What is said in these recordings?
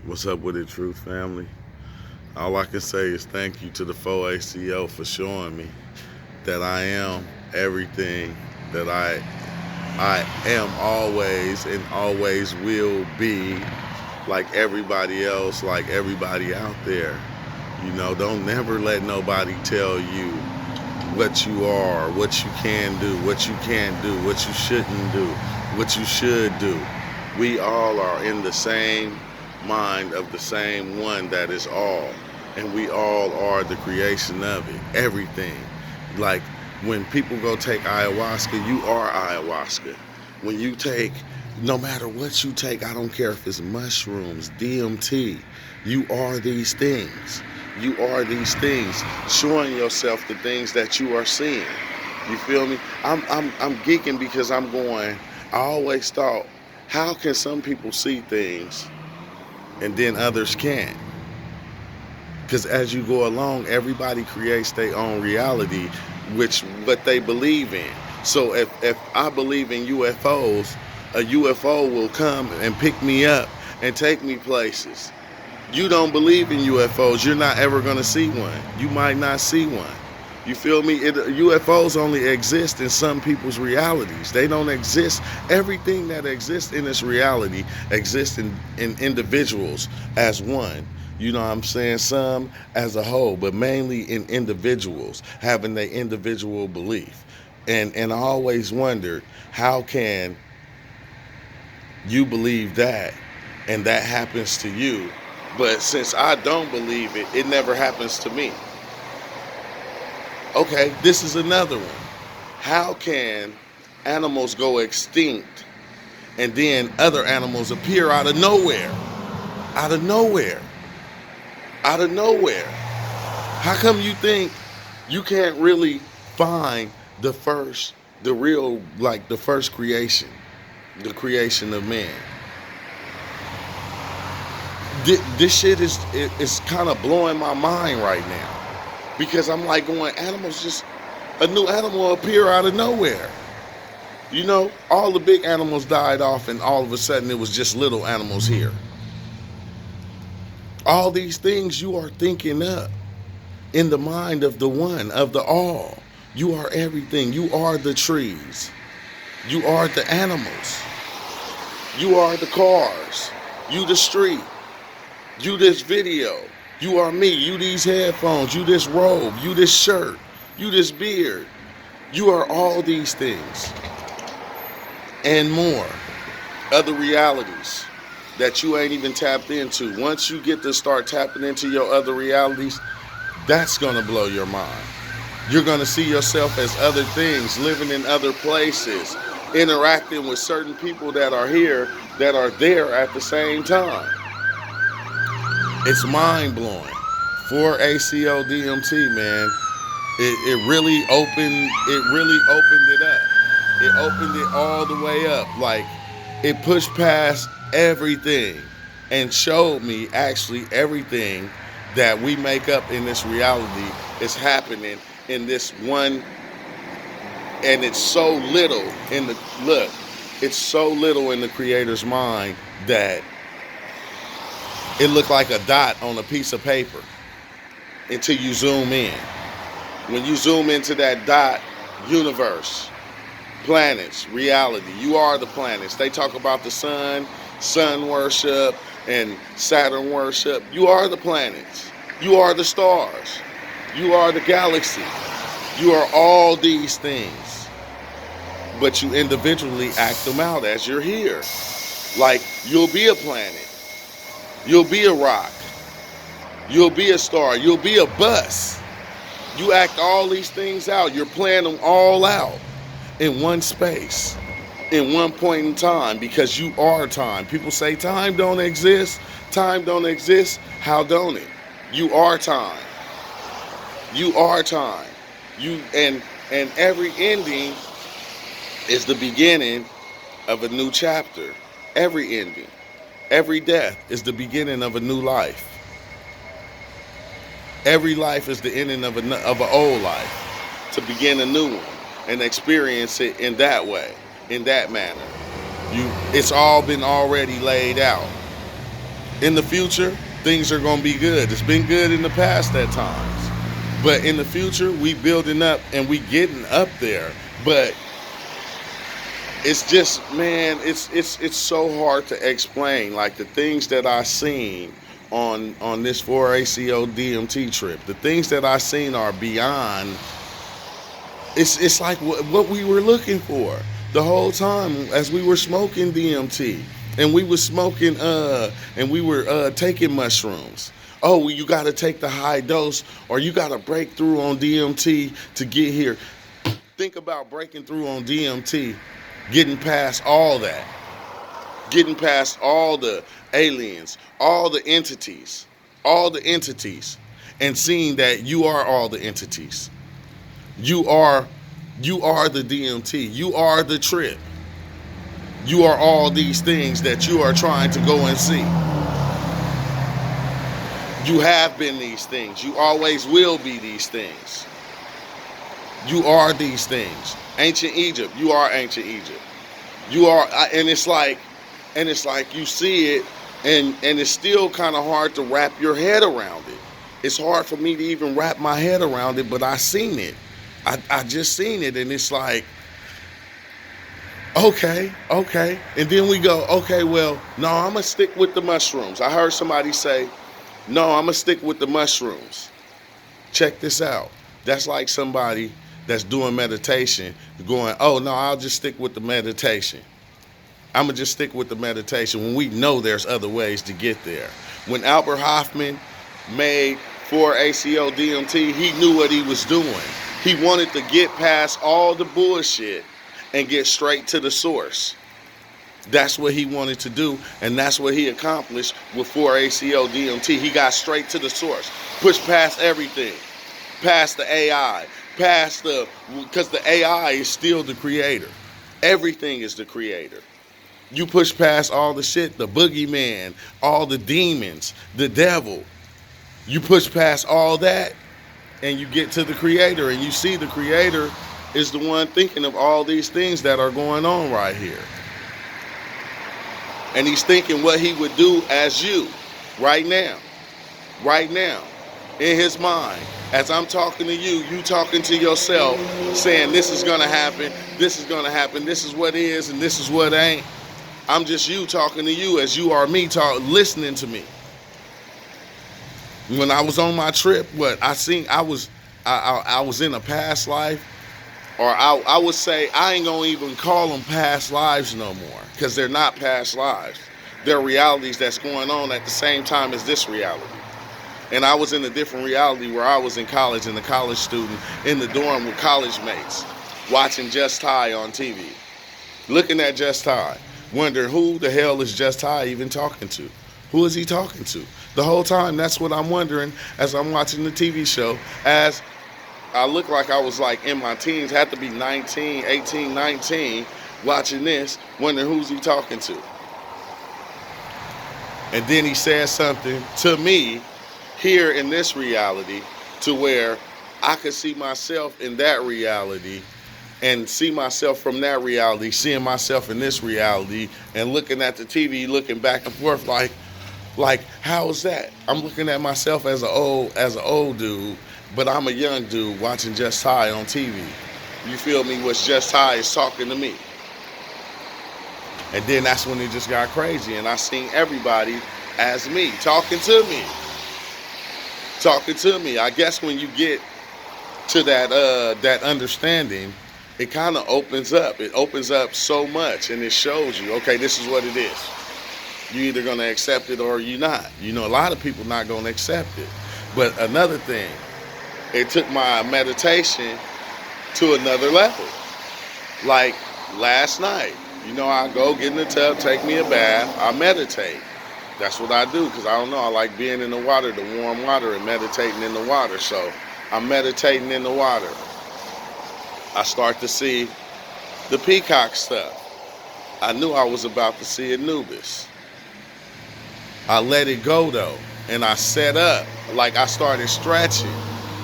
What's up with it, Truth family? All I can say is thank you to the 4ACO for showing me that I am everything that I am always and always will be, like everybody else, like everybody out there. Don't never let nobody tell you what you are, what you can do, what you can't do, what you shouldn't do, what you should do. We all are in the same mind of the same one that is all. And we all are the creation of it. Everything. Like when people go take ayahuasca, you are ayahuasca. When you take, no matter what you take, I don't care if it's mushrooms, DMT, you are these things. You are these things, showing yourself the things that you are seeing. You feel me? I'm geeking because I'm going. I always thought, how can some people see things and then others can't? Because as you go along, everybody creates their own reality, which what they believe in. So if I believe in UFOs, a UFO will come and pick me up and take me places. You don't believe in UFOs, you're not ever going to see one. You might not see one. You feel me? UFOs only exist in some people's realities. They don't exist. Everything that exists in this reality exists in individuals as one. You know what I'm saying? Some as a whole, but mainly in individuals having their individual belief. And I always wondered, how can you believe that and that happens to you? But since I don't believe it, it never happens to me. Okay, this is another one. How can animals go extinct and then other animals appear out of nowhere? Out of nowhere. Out of nowhere. How come you think you can't really find the real, like the first creation, the creation of man? This shit is kind of blowing my mind right now. Because I'm like going, animals just, a new animal appear out of nowhere. All the big animals died off and all of a sudden it was just little animals here. All these things you are thinking up in the mind of the one, of the all. You are everything. You are the trees. You are the animals. You are the cars. You the street. You this video. You are me, you these headphones, you this robe, you this shirt, you this beard. You are all these things and more. Other realities that you ain't even tapped into. Once you get to start tapping into your other realities, that's gonna blow your mind. You're gonna see yourself as other things, living in other places, interacting with certain people that are here, that are there at the same time. It's mind blowing. For ACO DMT, man, it really opened it up. It opened it all the way up. Like it pushed past everything and showed me actually everything that we make up in this reality is happening in this one, and it's so little in the look. It's so little in the creator's mind that it looked like a dot on a piece of paper until you zoom in. When you zoom into that dot, universe, planets, reality, you are the planets. They talk about the sun worship, and Saturn worship. You are the planets. You are the stars. You are the galaxy. You are all these things. But you individually act them out as you're here. Like you'll be a planet. You'll be a rock. You'll be a star. You'll be a bus. You act all these things out. You're playing them all out in one space, in one point in time, because you are time. People say time don't exist. Time don't exist. How don't it? You are time. You are time. And every ending is the beginning of a new chapter. Every ending. Every death is the beginning of a new life. Every life is the ending of an old life to begin a new one and experience it in that way, in that manner. It's all been already laid out. In the future, things are going to be good. It's been good in the past at times. But in the future, we building up and we getting up there. But it's just, man, it's so hard to explain. Like the things that I seen on this 4-ACO DMT trip, the things that I seen are beyond. It's like what we were looking for the whole time as we were smoking DMT and we were smoking and we were taking mushrooms. Oh, well, you got to take the high dose or you got to break through on DMT to get here. Think about breaking through on DMT, getting past all that, getting past all the aliens, all the entities, and seeing that you are all the entities. You are the DMT. You are the trip. You are all these things that you are trying to go and see. You have been these things. You always will be these things. You are these things. Ancient Egypt. You are ancient Egypt. You are, and it's like you see it, and it's still kind of hard to wrap your head around it. It's hard for me to even wrap my head around it, but I seen it. I just seen it, and it's like, okay. And then we go, okay, well, no, I'm going to stick with the mushrooms. I heard somebody say, no, I'm going to stick with the mushrooms. Check this out. That's like somebody that's doing meditation going, oh, no, I'll just stick with the meditation. I'm going to just stick with the meditation when we know there's other ways to get there. When Albert Hoffman made 4-ACO DMT, he knew what he was doing. He wanted to get past all the bullshit and get straight to the source. That's what he wanted to do, and that's what he accomplished with 4-ACO DMT. He got straight to the source, pushed past everything, past the AI, because the AI is still the creator. Everything is the creator. You push past all the shit, the boogeyman, all the demons, the devil. You push past all that, and you get to the creator, and you see the creator is the one thinking of all these things that are going on right here. And he's thinking what he would do as you right now, in his mind. As I'm talking to you, you talking to yourself, saying this is going to happen, this is going to happen, this is what is, and this is what ain't. I'm just you talking to you as you are me listening to me. When I was on my trip, I was in a past life, or I would say I ain't gonna even call them past lives no more, because they're not past lives. They're realities that's going on at the same time as this reality. And I was in a different reality where I was in college and a college student in the dorm with college mates, watching Just High on TV, looking at Just High, wondering who the hell is Just High even talking to? Who is he talking to? The whole time, that's what I'm wondering as I'm watching the TV show, as I look like I was like in my teens, had to be 19, 18, 19, watching this, wondering who's he talking to. And then he says something to me here in this reality to where I could see myself in that reality and see myself from that reality, seeing myself in this reality and looking at the TV, looking back and forth like how is that? I'm looking at myself as an old dude, but I'm a young dude watching Just High on TV. You feel me? What's Just High is talking to me. And then that's when it just got crazy, and I seen everybody as me, talking to me. I guess when you get to that understanding, it kind of opens up. It opens up so much, and it shows you, okay, this is what it is. You're either going to accept it or you're not. You know, a lot of people not going to accept it. But another thing, it took my meditation to another level. Like last night, you know, I go get in the tub, take me a bath, I meditate. That's what I do, because I don't know, I like being in the water, the warm water, and meditating in the water. So I'm meditating in the water. I start to see the peacock stuff. I knew I was about to see Anubis. I let it go though, and I set up, like I started stretching.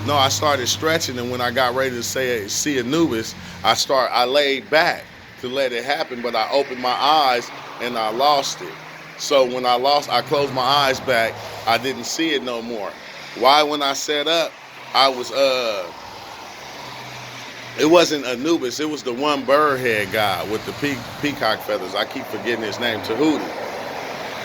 No, I started stretching, and when I got ready to see Anubis, I laid back to let it happen, but I opened my eyes and I lost it. So when I closed my eyes back, I didn't see it no more. Why when I sat up, I was it wasn't Anubis, it was the one bird head guy with the peacock feathers. I keep forgetting his name, Tahuti.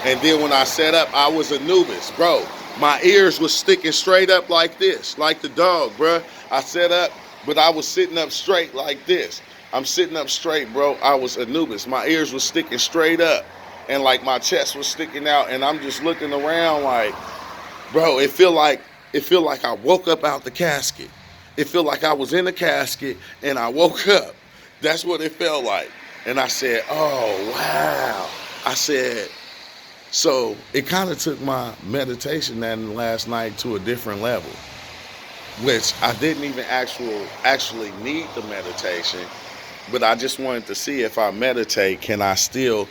And then when I sat up, I was Anubis, bro. My ears was sticking straight up like this, like the dog, bro. I sat up, but I was sitting up straight like this. I'm sitting up straight, bro. I was Anubis. My ears was sticking straight up, and like my chest was sticking out, and I'm just looking around like, bro, it feel like I woke up out the casket. It felt like I was in a casket and I woke up. That's what it felt like. And I said, oh, wow. I said, so it kind of took my meditation that last night to a different level, which I didn't even actually need the meditation, but I just wanted to see if I meditate, can I still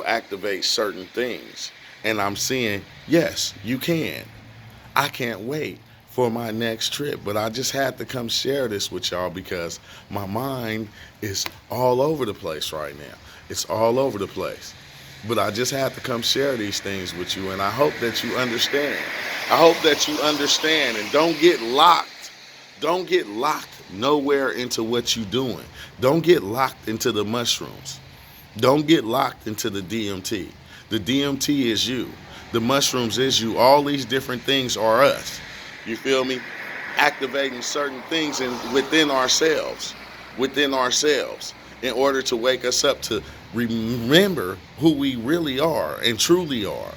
activate certain things? And I'm seeing, yes, you can. I can't wait for my next trip, but I just had to come share this with y'all because my mind is all over the place right now. It's all over the place. But I just had to come share these things with you, and I hope that you understand. I hope that you understand, and don't get locked. Don't get locked nowhere into what you're doing. Don't get locked into the mushrooms. Don't get locked into the DMT. The DMT is you. The mushrooms is you. All these different things are us. You feel me? Activating certain things within ourselves, in order to wake us up to remember who we really are and truly are.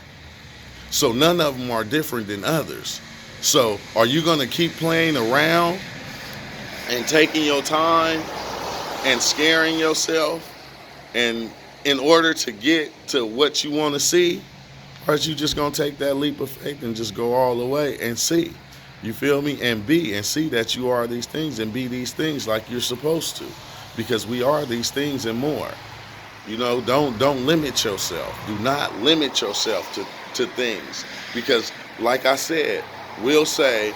So none of them are different than others. So are you going to keep playing around and taking your time and scaring yourself and in order to get to what you want to see? Or are you just going to take that leap of faith and just go all the way and see? You feel me? And be and see that you are these things and be these things like you're supposed to, because we are these things and more. You know, don't limit yourself. Do not limit yourself to things, because like I said, we'll say,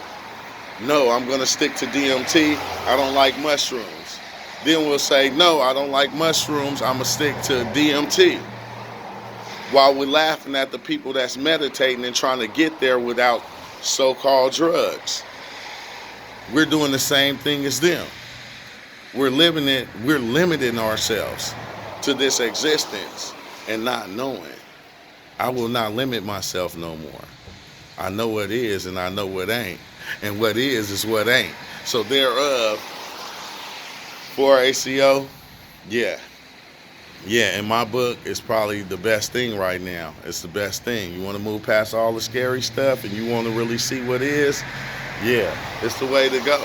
no, I'm going to stick to DMT. I don't like mushrooms. Then we'll say, no, I don't like mushrooms. I'm going to stick to DMT. While we're laughing at the people that's meditating and trying to get there without so-called drugs. We're doing the same thing as them. We're limiting ourselves to this existence and not knowing. I will not limit myself no more. I know what is and I know what ain't. And what is what ain't. So thereof, for ACO, yeah, in my book, it's probably the best thing right now. It's the best thing. You want to move past all the scary stuff and you want to really see what is? Yeah, it's the way to go.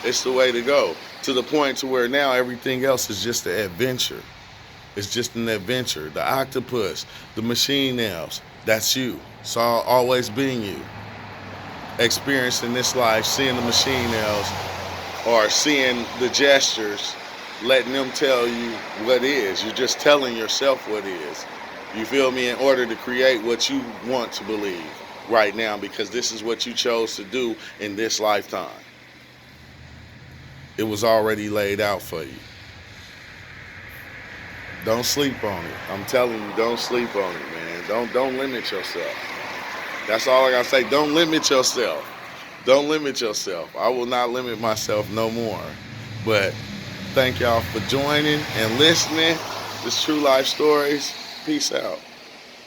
It's the way to go. To the point to where now everything else is just an adventure. It's just an adventure. The octopus, the machine elves, that's you. It's always being you. Experiencing this life, seeing the machine elves, or seeing the gestures, letting them tell you what is. You're just telling yourself what is. You feel me? In order to create what you want to believe right now, because this is what you chose to do in this lifetime. It was already laid out for you. Don't sleep on it. I'm telling you, don't sleep on it, man. Don't limit yourself. That's all I gotta say. Don't limit yourself. Don't limit yourself. I will not limit myself no more. But thank y'all for joining and listening. This True Life Stories. Peace out.